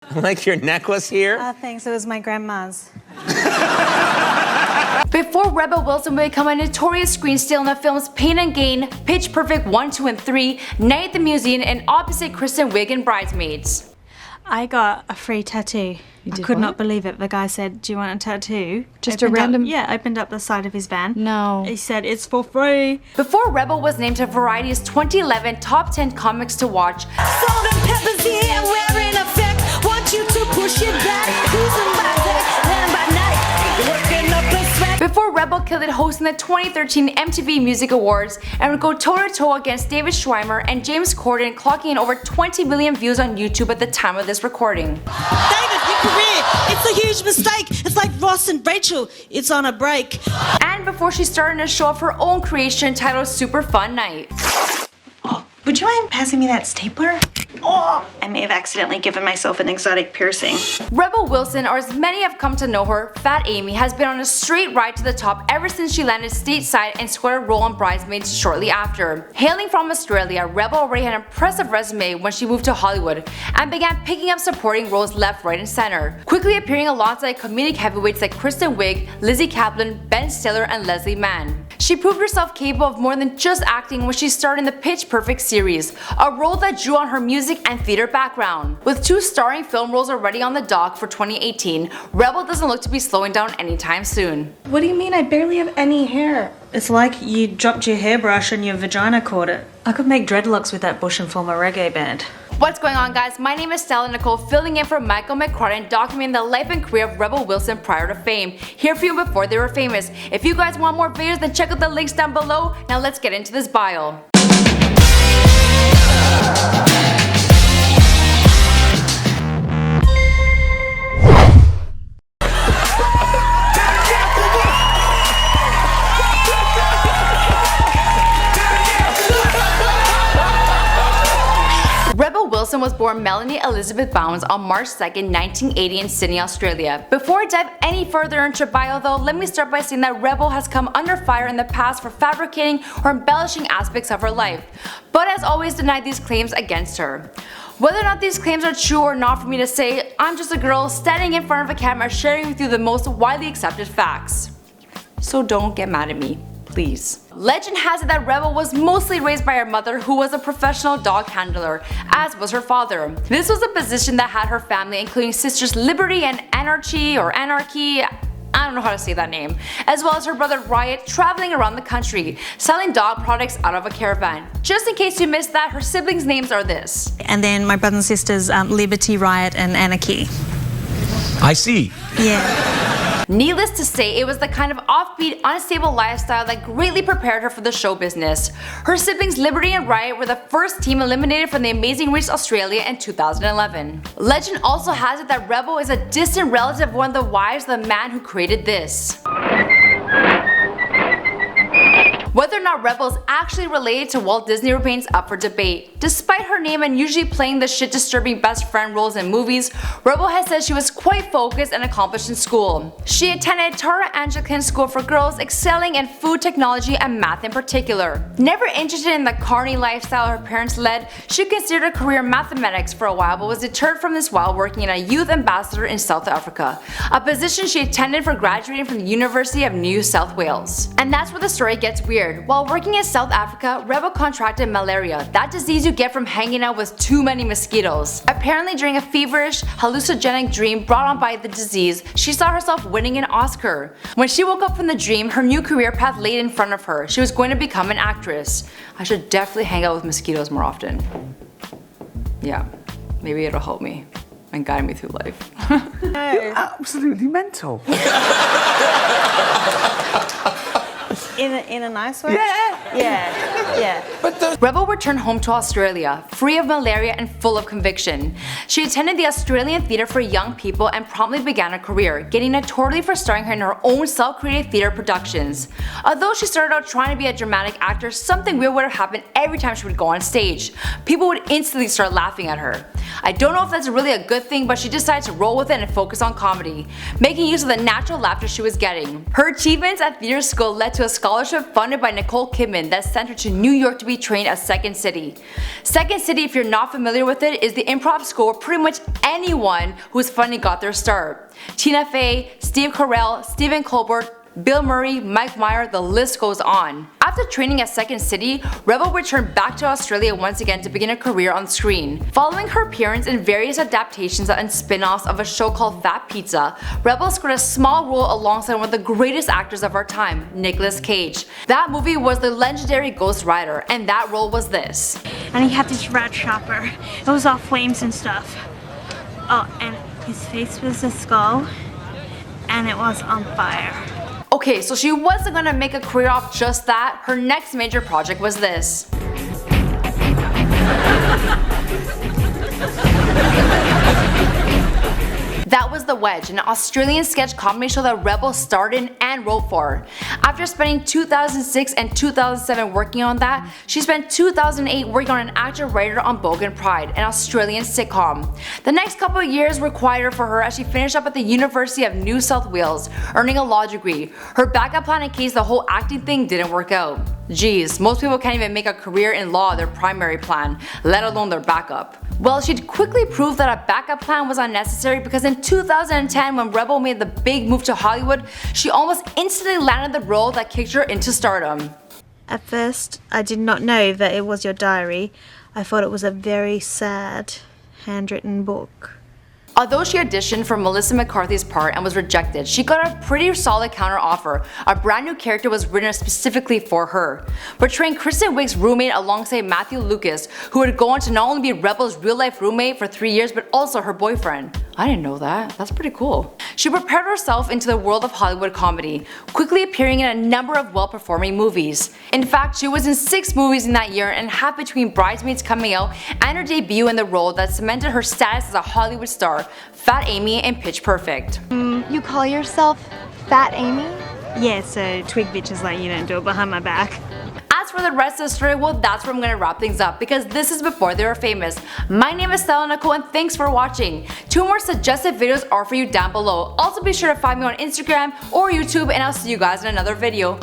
I like your necklace here. Thanks, it was my grandma's. Before Rebel Wilson would become a notorious screen steal in the films Pain and Gain, Pitch Perfect 1, 2, and 3, Night at the Museum, and opposite Kristen Wiig in Bridesmaids. I got a free tattoo. I could not believe it. The guy said, "Do you want a tattoo?" Just a random... Opened up the side of his van. No. He said, "It's for free." Before Rebel was named to Variety's 2011 Top 10 Comics to Watch, Salt and pepper's here, wearing effect. Want you to push it back. Cruising by day, land by night. Working up a sweat. before Rebel killed it hosting the 2013 MTV Music Awards and would go toe-to-toe against David Schwimmer and James Corden, clocking in over 20 million views on YouTube at the time of this recording. David, your career, it's a huge mistake. It's like Ross and Rachel, it's on a break. And before she started a show of her own creation titled Super Fun Night. Oh, would you mind passing me that stapler? Oh, I may have accidentally given myself an exotic piercing. Rebel Wilson, or as many have come to know her, Fat Amy, has been on a straight ride to the top ever since she landed stateside and scored a role in Bridesmaids shortly after. Hailing from Australia, Rebel already had an impressive resume when she moved to Hollywood and began picking up supporting roles left, right, and center, quickly appearing alongside comedic heavyweights like Kristen Wiig, Lizzie Kaplan, Ben Stiller, and Leslie Mann. She proved herself capable of more than just acting when she starred in the Pitch Perfect series, a role that drew on her music and theater background. With 2 starring film roles already on the dock for 2018, Rebel doesn't look to be slowing down anytime soon. What do you mean? I barely have any hair. It's like you dropped your hairbrush and your vagina caught it. I could make dreadlocks with that bush and form a reggae band. What's going on, guys? My name is Stella Nicole, filling in for Michael McCartan, documenting the life and career of Rebel Wilson prior to fame, here for you before they were famous. If you guys want more videos, then check out the links down below. Now let's get into this bio. Rebel Wilson was born Melanie Elizabeth Bounds on March 2nd, 1980 in Sydney, Australia. Before I dive any further into her bio though, let me start by saying that Rebel has come under fire in the past for fabricating or embellishing aspects of her life, but has always denied these claims against her. Whether or not these claims are true or not for me to say, I'm just a girl standing in front of a camera sharing with you the most widely accepted facts. So don't get mad at me, please. Legend has it that Rebel was mostly raised by her mother, who was a professional dog handler, as was her father. This was a position that had her family, including sisters Liberty and Anarchy, I don't know how to say that name, as well as her brother Riot, traveling around the country, selling dog products out of a caravan. Just in case you missed that, her siblings' names are this. And then my brothers and sisters, Liberty, Riot, and Anarchy. I see. Yeah. Needless to say, it was the kind of offbeat, unstable lifestyle that greatly prepared her for the show business. Her siblings Liberty and Riot were the first team eliminated from the Amazing Race Australia in 2011. Legend also has it that Rebel is a distant relative of one of the wives of the man who created this. Whether or not Rebel is actually related to Walt Disney remains up for debate. Despite her name and usually playing the shit-disturbing best friend roles in movies, Rebel has said she was quite focused and accomplished in school. She attended Tara Anglican School for Girls, excelling in food technology and math in particular. Never interested in the carny lifestyle her parents led, she considered a career in mathematics for a while but was deterred from this while working in a youth ambassador in South Africa, a position she attended for graduating from the University of New South Wales. And that's where the story gets weird. While working in South Africa, Rebel contracted malaria, that disease you get from hanging out with too many mosquitoes. Apparently during a feverish, hallucinogenic dream brought on by the disease, she saw herself winning an Oscar. When she woke up from the dream, her new career path laid in front of her. She was going to become an actress. I should definitely hang out with mosquitoes more often. Yeah, maybe it'll help me and guide me through life. You're absolutely mental. In a nice way? Yeah. Yeah. But Rebel returned home to Australia, free of malaria and full of conviction. She attended the Australian Theatre for Young People and promptly began a career, getting notoriety for starring in her own self-created theatre productions. Although she started out trying to be a dramatic actor, something weird would have happened every time she would go on stage. People would instantly start laughing at her. I don't know if that's really a good thing, but she decided to roll with it and focus on comedy, making use of the natural laughter she was getting. Her achievements at theatre school led to a scholarship funded by Nicole Kidman that sent her to New York to be trained at Second City. Second City, if you're not familiar with it, is the improv school where pretty much anyone who's funny got their start. Tina Fey, Steve Carell, Stephen Colbert, Bill Murray, Mike Meyer, the list goes on. After training at Second City, Rubel returned back to Australia once again to begin a career on screen. Following her appearance in various adaptations and spin-offs of a show called Fat Pizza, Rubel scored a small role alongside one of the greatest actors of our time, Nicolas Cage. That movie was the legendary Ghost Rider, and that role was this. And he had this rat chopper. It was all flames and stuff. Oh, and his face was a skull, and it was on fire. Okay, so she wasn't gonna make a career off just that. Her next major project was this. That was The Wedge, an Australian sketch comedy show that Rubel starred in and wrote for. After spending 2006 and 2007 working on that, she spent 2008 working on an actor-writer on Bogan Pride, an Australian sitcom. The next couple of years were quieter for her as she finished up at the University of New South Wales, earning a law degree, her backup plan in case the whole acting thing didn't work out. Geez, most people can't even make a career in law their primary plan, let alone their backup. Well, she'd quickly proved that a backup plan was unnecessary because in 2010, when Rubel made the big move to Hollywood, she almost instantly landed the role that kicked her into stardom. At first, I did not know that it was your diary. I thought it was a very sad, handwritten book. Although she auditioned for Melissa McCarthy's part and was rejected, she got a pretty solid counter offer. A brand new character was written specifically for her, portraying Kristen Wiig's roommate alongside Matthew Lucas, who would go on to not only be Rebel's real-life roommate for 3 years but also her boyfriend. I didn't know that. That's pretty cool. She prepared herself into the world of Hollywood comedy, quickly appearing in a number of well-performing movies. In fact, she was in 6 movies in that year and half between Bridesmaids coming out and her debut in the role that cemented her status as a Hollywood star, Fat Amy in Pitch Perfect. You call yourself Fat Amy? Yeah, so twig bitches like you don't do it behind my back. As for the rest of the story, well, that's where I'm gonna wrap things up because this is before they were famous. My name is Stella Nicole and thanks for watching. 2 more suggested videos are for you down below. Also be sure to find me on Instagram or YouTube and I'll see you guys in another video.